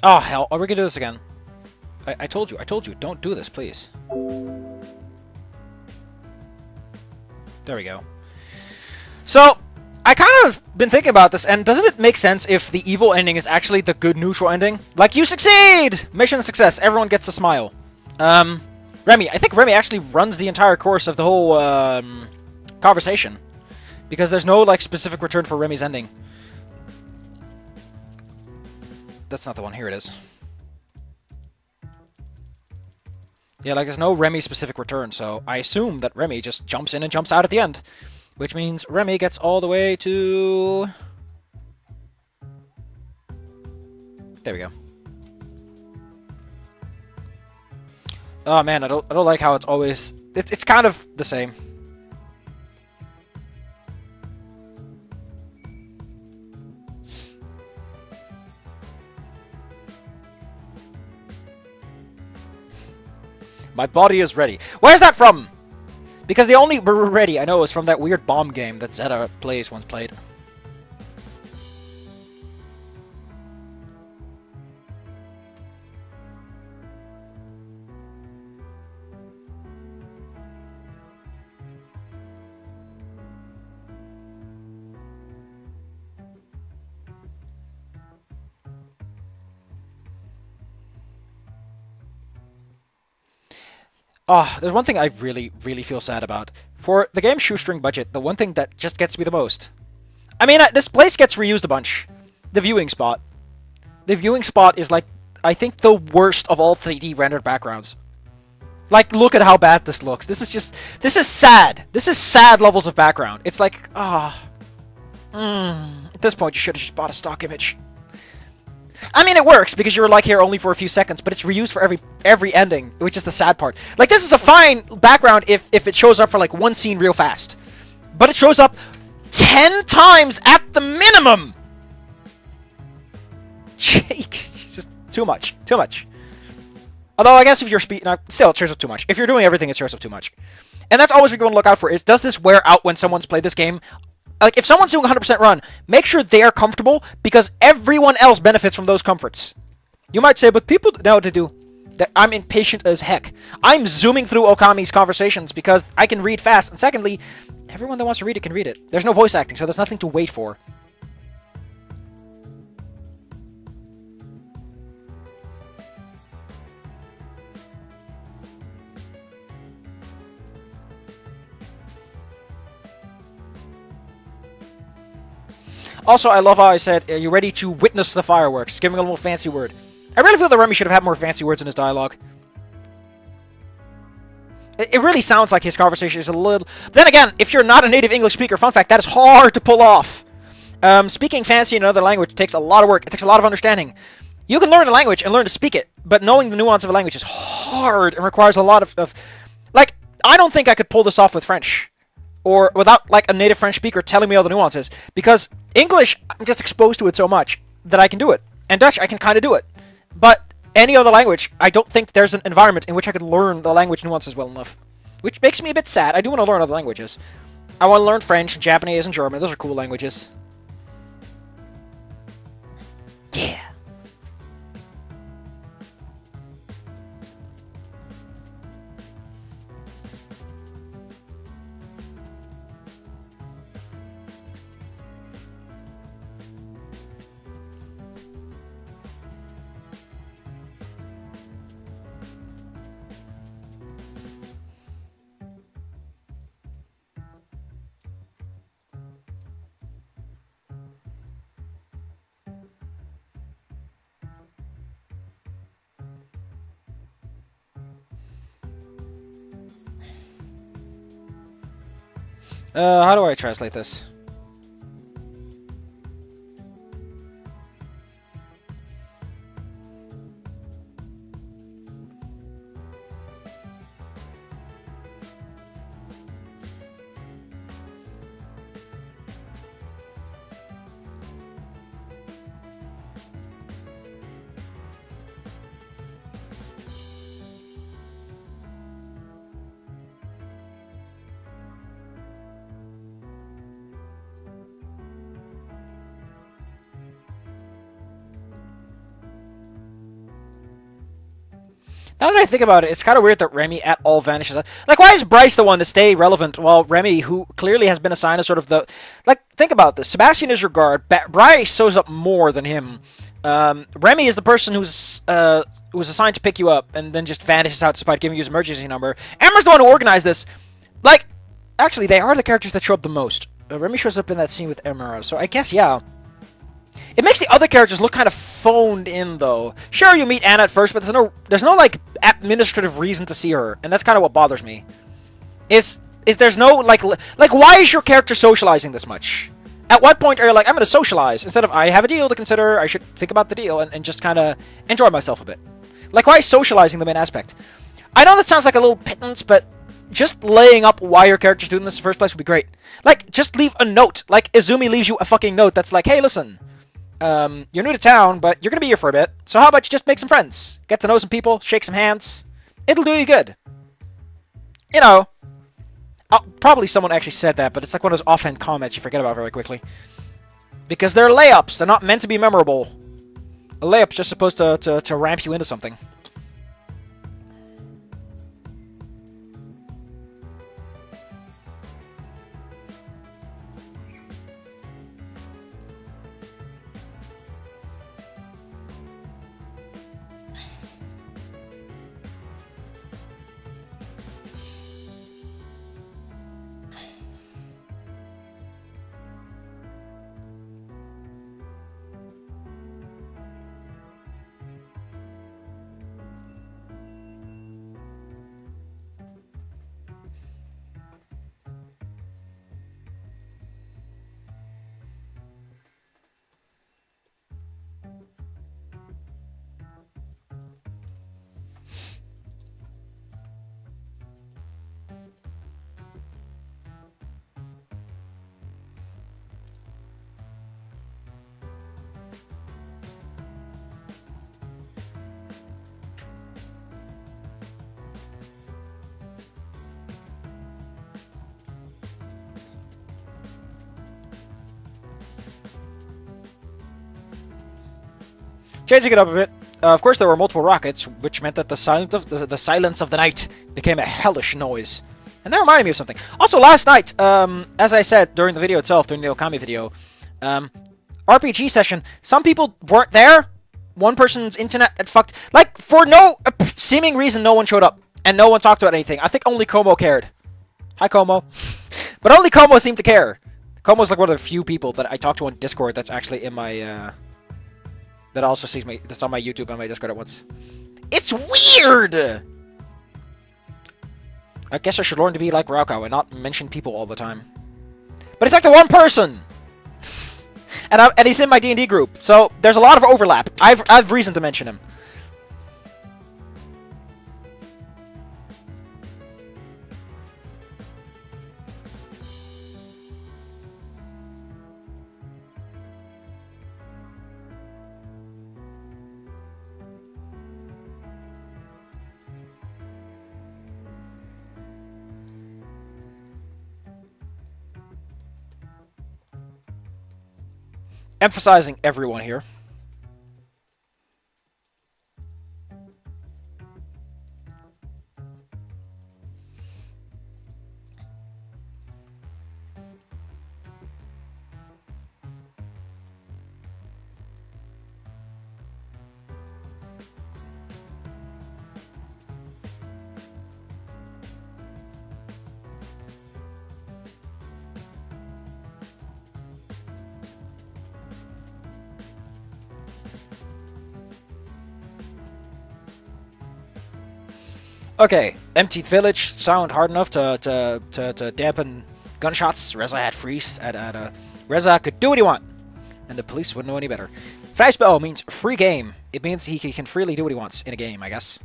Oh, hell. Are we gonna do this again? I told you. Don't do this, please. There we go. So, I kind of been thinking about this, and doesn't it make sense if the evil ending is actually the good neutral ending? Like, you succeed! Mission success. Everyone gets a smile. Remy. I think Remy actually runs the entire course of the whole, conversation. Because there's no, like, specific return for Remy's ending. That's not the one. Here it is. Yeah, like, there's no Remy-specific return, so I assume that Remy just jumps in and jumps out at the end. Which means Remy gets all the way to... There we go. Oh, man, I don't like how it's always... It's kind of the same. My body is ready. Where's that from? Because the only ready I know is from that weird bomb game that Zeta Plays once played. Oh, there's one thing I really, really feel sad about. For the game's shoestring budget, the one thing that just gets me the most. I mean, this place gets reused a bunch. The viewing spot. The viewing spot is, like, I think the worst of all 3D rendered backgrounds. Like, look at how bad this looks. This is just... This is sad. This is sad levels of background. It's like, at this point, you should have just bought a stock image. I mean, it works, because you're, like, here only for a few seconds, but it's reused for every ending, which is the sad part. Like, this is a fine background if it shows up for, like, one scene real fast. But it shows up 10 times at the minimum! Jake, just too much. Too much. Although, I guess if you're still, it shows up too much. If you're doing everything, it shows up too much. And that's always what you want to look out for, is does this wear out when someone's played this game? Like, if someone's doing 100% run, make sure they are comfortable, because everyone else benefits from those comforts. You might say, but people know what to do. I'm impatient as heck. I'm zooming through Okami's conversations because I can read fast, and secondly, everyone that wants to read it can read it. There's no voice acting, so there's nothing to wait for. Also, I love how I said, are you ready to witness the fireworks? Giving a little fancy word. I really feel that Remy should have had more fancy words in his dialogue. It really sounds like his conversation is a little... But then again, if you're not a native English speaker, fun fact, that is hard to pull off. Speaking fancy in another language takes a lot of work. It takes a lot of understanding. You can learn a language and learn to speak it, but knowing the nuance of a language is hard and requires a lot of... Like, I don't think I could pull this off with French. Or without, like, a native French speaker telling me all the nuances. Because English, I'm just exposed to it so much that I can do it. And Dutch, I can kind of do it. But any other language, I don't think there's an environment in which I could learn the language nuances well enough. Which makes me a bit sad. I do want to learn other languages. I want to learn French, and Japanese, and German. Those are cool languages. Yeah. How do I translate this? Now that I think about it, it's kind of weird that Remy at all vanishes. Like, why is Bryce the one to stay relevant while Remy, who clearly has been assigned as sort of the... Like, think about this. Sebastian is your guard. Bryce shows up more than him. Remy is the person who's assigned to pick you up and then just vanishes out despite giving you his emergency number. Emma's the one who organized this. Like, actually, they are the characters that show up the most. Remy shows up in that scene with Emma, so I guess, yeah. It makes the other characters look kind of phoned in, though. Sure, you meet Anna at first, but there's no like administrative reason to see her, and that's kind of what bothers me. Is there's no like why is your character socializing this much? At what point are you like, I'm going to socialize instead of I have a deal to consider, I should think about the deal and just kind of enjoy myself a bit? Like, why is socializing the main aspect? I know that sounds like a little pittance, but just laying up why your character's doing this in the first place would be great. Like, just leave a note. Like, Izumi leaves you a fucking note that's like, hey, listen. You're new to town, but you're going to be here for a bit. So how about you just make some friends? Get to know some people, shake some hands. It'll do you good. You know. Probably someone actually said that, but it's like one of those offhand comments you forget about very quickly. Because they're layups. They're not meant to be memorable. A layup's just supposed to ramp you into something. Changing it up a bit, of course there were multiple rockets, which meant that the silence of the night became a hellish noise. And that reminded me of something. Also, last night, as I said during the video itself, during the Okami video, RPG session, some people weren't there. One person's internet had fucked. Like, for no seeming reason, no one showed up. And no one talked about anything. I think only Como cared. Hi, Como. But only Como seemed to care. Como's like one of the few people that I talk to on Discord that's actually in my, that also sees me, that's on my YouTube and my Discord at once. It's weird! I guess I should learn to be like Rauko and not mention people all the time. But he's like the one person! and he's in my D&D group, so there's a lot of overlap. I've reason to mention him. Emphasizing everyone here. Okay, emptied village sound hard enough to dampen gunshots. Reza had freeze. Reza could do what he want, and the police wouldn't know any better. Vrijspel means free game. It means he can freely do what he wants in a game, I guess.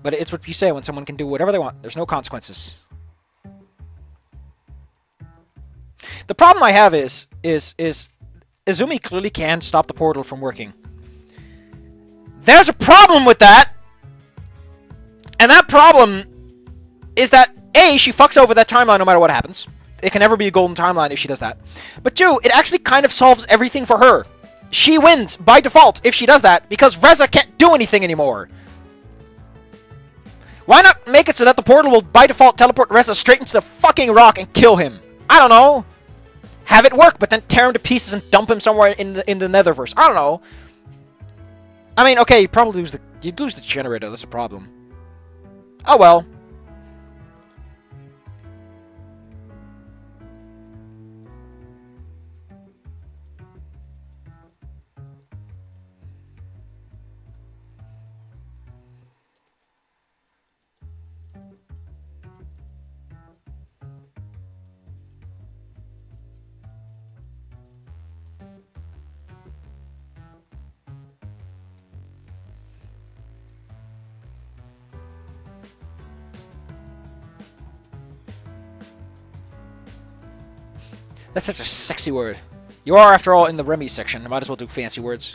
But it's what you say when someone can do whatever they want. There's no consequences. The problem I have is Izumi clearly can stop the portal from working. There's a problem with that! And that problem is that, A, she fucks over that timeline no matter what happens. It can never be a golden timeline if she does that. But 2, it actually kind of solves everything for her. She wins by default if she does that, because Reza can't do anything anymore. Why not make it so that the portal will by default teleport Reza straight into the fucking rock and kill him? I don't know. Have it work, but then tear him to pieces and dump him somewhere in the Netherverse. I don't know. I mean, okay, you'd lose the generator. That's a problem. Oh well. That's such a sexy word. You are, after all, in the Remy section. Might as well do fancy words.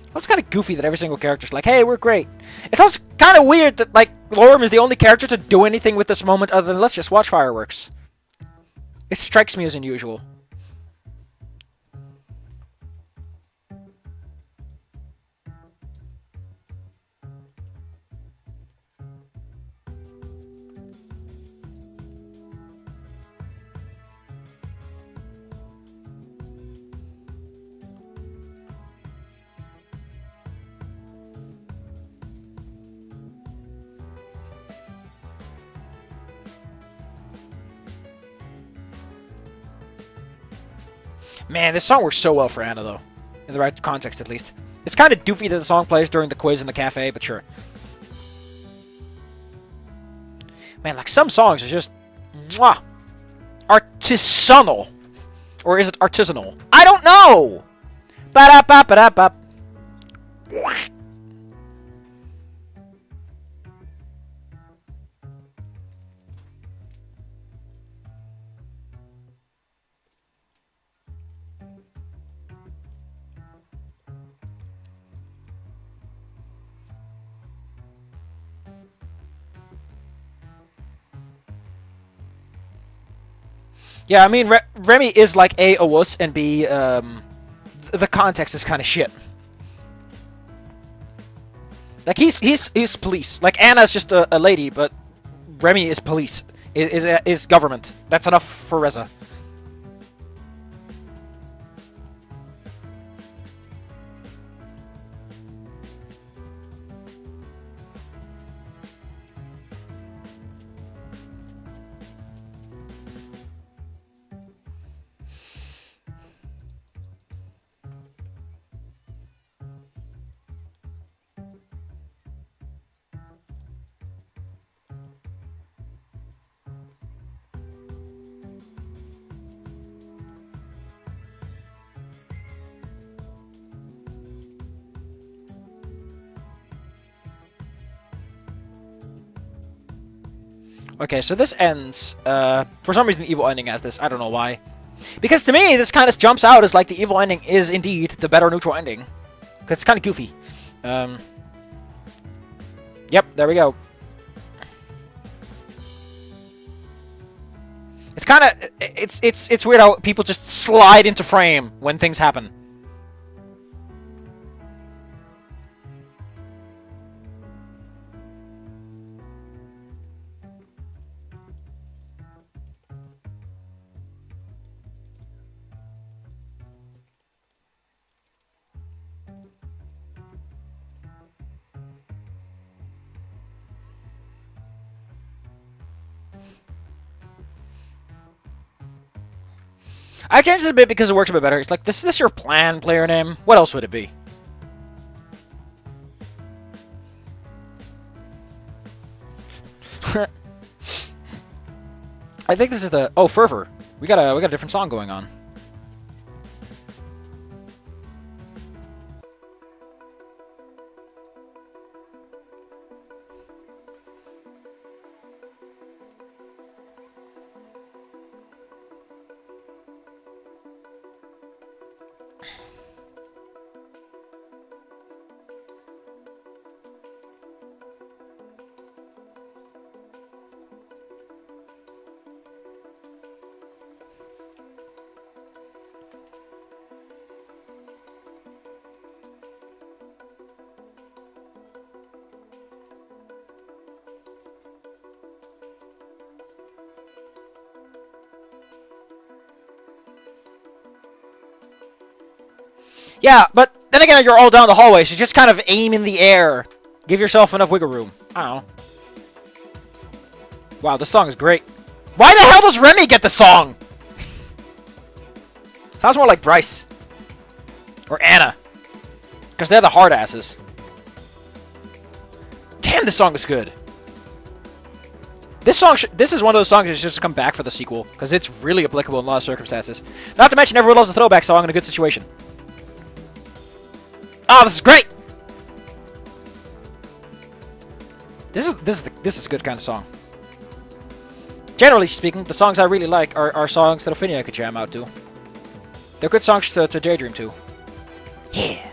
Well, it's kind of goofy that every single character's like, hey, we're great. It's also kind of weird that, like, Lorem is the only character to do anything with this moment other than let's just watch fireworks. It strikes me as unusual. Man, this song works so well for Anna, though. In the right context, at least. It's kind of doofy that the song plays during the quiz in the cafe, but sure. Man, like, some songs are just... mwah, artisanal. Or is it artisanal? I don't know! Ba-da-ba-ba-da-ba. Yeah, I mean, Remy is like A, a wuss, and B, the context is kind of shit. Like, he's police. Like, Anna's just a lady, but Remy is police. Is government. That's enough for Reza. Okay, so this ends, for some reason the evil ending has this, I don't know why. Because to me, this kind of jumps out as like the evil ending is indeed the better neutral ending. Because it's kind of goofy. Yep, there we go. It's kind of, it's weird how people just slide into frame when things happen. I changed it a bit because it works a bit better. It's like, is this your plan player name? What else would it be? I think this is the... Oh, Fervor. We got a different song going on. Yeah, but then again, you're all down the hallway, so just kind of aim in the air. Give yourself enough wiggle room. I don't know. Wow, this song is great. Why the hell does Remy get the song? Sounds more like Bryce. Or Anna. Because they're the hard asses. Damn, this song is good. This song, this is one of those songs that should just come back for the sequel. Because it's really applicable in a lot of circumstances. Not to mention, everyone loves a throwback song in a good situation. Oh, this is great! This is a good kind of song. Generally speaking, the songs I really like are songs that Ophinia could jam out to. They're good songs to daydream to. Yeah!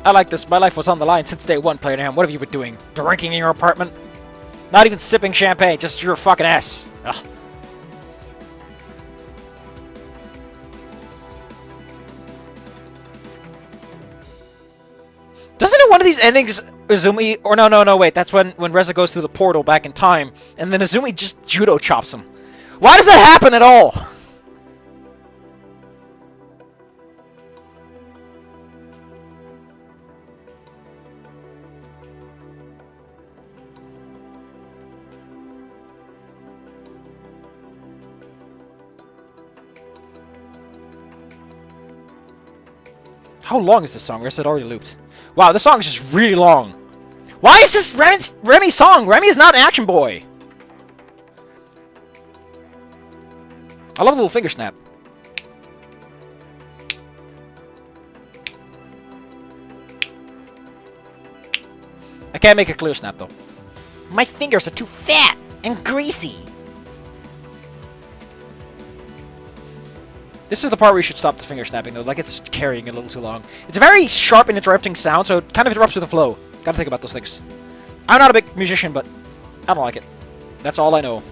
I like this. My life was on the line since day one, Player Ham. What have you been doing? Drinking in your apartment? Not even sipping champagne, just your fucking ass. Ugh. Doesn't it one of these endings, Izumi... Or no, wait. That's when Reza goes through the portal back in time, and then Izumi just judo chops him. Why does that happen at all? How long is this song? Or is it already looped? Wow, this song is just really long. Why is this Remy's song? Remy is not an action boy. I love the little finger snap. I can't make a clear snap, though. My fingers are too fat and greasy. This is the part where you should stop the finger snapping, though. Like, it's carrying a little too long. It's a very sharp and interrupting sound, so it kind of interrupts with the flow. Gotta think about those things. I'm not a big musician, but I don't like it. That's all I know.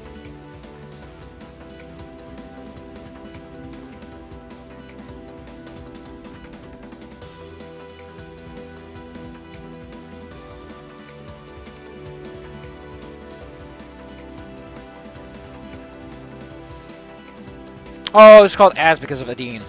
Oh, it's called As because of Adine.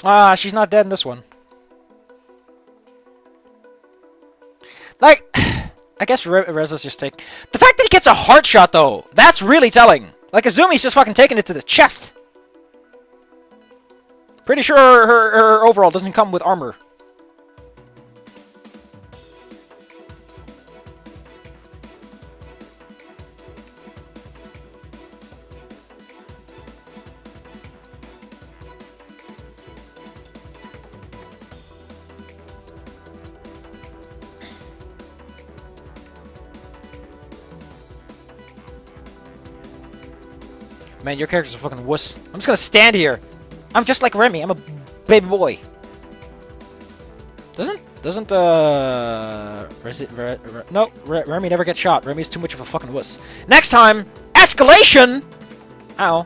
Ah, she's not dead in this one. Like, I guess Reza's just take... The fact that he gets a heart shot, though, that's really telling. Like, Izumi's just fucking taking it to the chest. Pretty sure her overall doesn't come with armor. Man, your character's a fucking wuss. I'm just gonna stand here. I'm just like Remy. I'm a baby boy. No, Remy never gets shot. Remy's too much of a fucking wuss. Next time, escalation! Ow.